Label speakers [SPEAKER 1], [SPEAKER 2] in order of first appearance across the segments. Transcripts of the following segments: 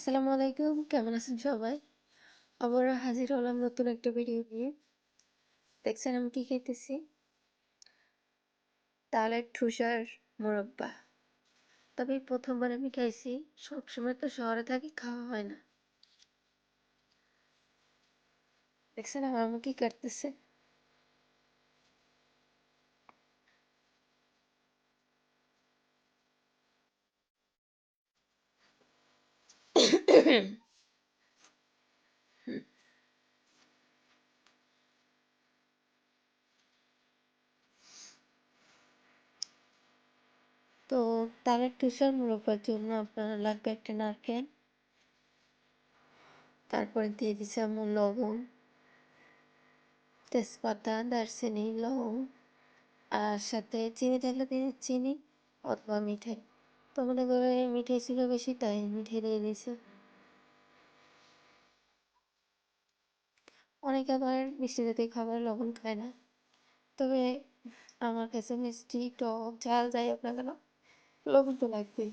[SPEAKER 1] আসসালামু আলাইকুম, কেমন আছেন সবাই? আবারও হাজির হলাম নতুন একটা ভিডিও নিয়ে। দেখছেন আমি কি খাইতেছি? তালের ঠুসার মোরব্বা। তবে এই প্রথমবার আমি খাইছি। সবসময় তো শহরে থাকি, খাওয়া হয় না। দেখছেন আমার আম্মু কি করতেছে? তো তালের ঠুসার মোরব্বার জন্য আপনার লাগবে একটা নারকেল। তারপরে দিয়ে দিছি আম্মু লবণ, তেজপাতা, দারচিনি, লং আর সাথে চিনি থাকলে দিয়ে চিনি অথবা মিঠাই। তো মনে করে মিঠাই ছিল বেশি তাই মিঠাই দিয়ে দিয়েছে। অনেকে আবার মিষ্টি জাতীয় খাবার লবণ খায় না, তবে আমার কাছে মিষ্টি টক ঝাল যাই হোক না কেন লবণ তো লাগবেই।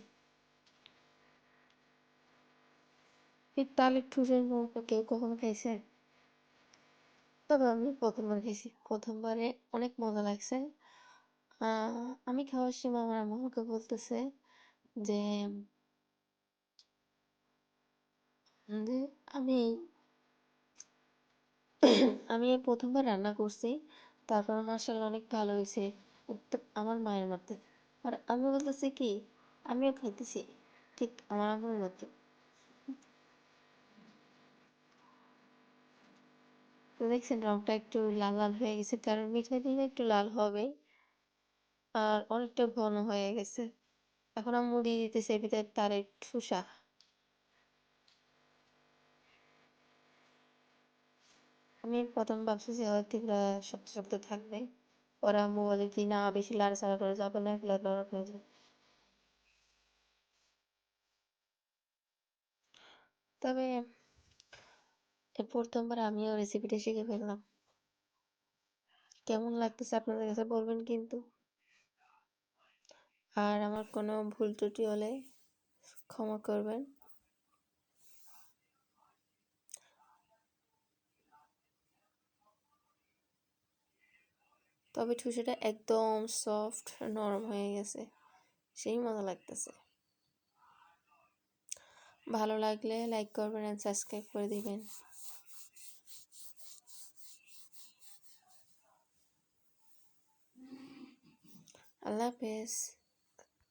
[SPEAKER 1] এই তালের ঠুসের মোড়কটা কেউ কখনো খাইছে? তবে আমি প্রথমবার খেয়েছি, প্রথমবারে অনেক মজা লাগছে। আমি খাওয়ার সময় আমার আম্মা আমাকে বলতেছে যে যে আমি আমি এই প্রথমবার রান্না করছি, তারপর মাশাআল্লাহ অনেক ভালো হয়েছে। আমার মায়ের মতে। আর আমি বলতেছি কি, আমিও খাইতেছি ঠিক আমার আম্মুর মতো। তো দেখছেন রংটা একটু লাল লাল হয়ে গেছে, কারণ মিঠাই দিলে একটু লাল হবে। আর অনেকটা ঘন হয়ে গেছে। এখন আম্মু দিয়ে দিতেছে এর ভিতরে তারের ঠুসা। আমি প্রথম ভাবছি যে হয়তো এগুলা শক্ত শক্ত থাকবে, পরে আম্মু বলে কি না, বেশি লাড়াচাড়া করে যাবে না, এগুলা নরম হয়ে যাবে। তবে এই প্রথমবার আমিও রেসিপিটা শিখে ফেললাম। কেমন লাগতেছে আপনাদের কাছে বলবেন কিন্তু। আর আমার কোনো ভুল ত্রুটি হলে ক্ষমা করবেন। তবে ঠুসাটা একদম সফট নরম হয়ে গেছে, সেই মজা লাগতেছে। ভালো লাগলে লাইক করবেন আর সাবস্ক্রাইব করে দিবেন। আল্লাহ হাফেজ।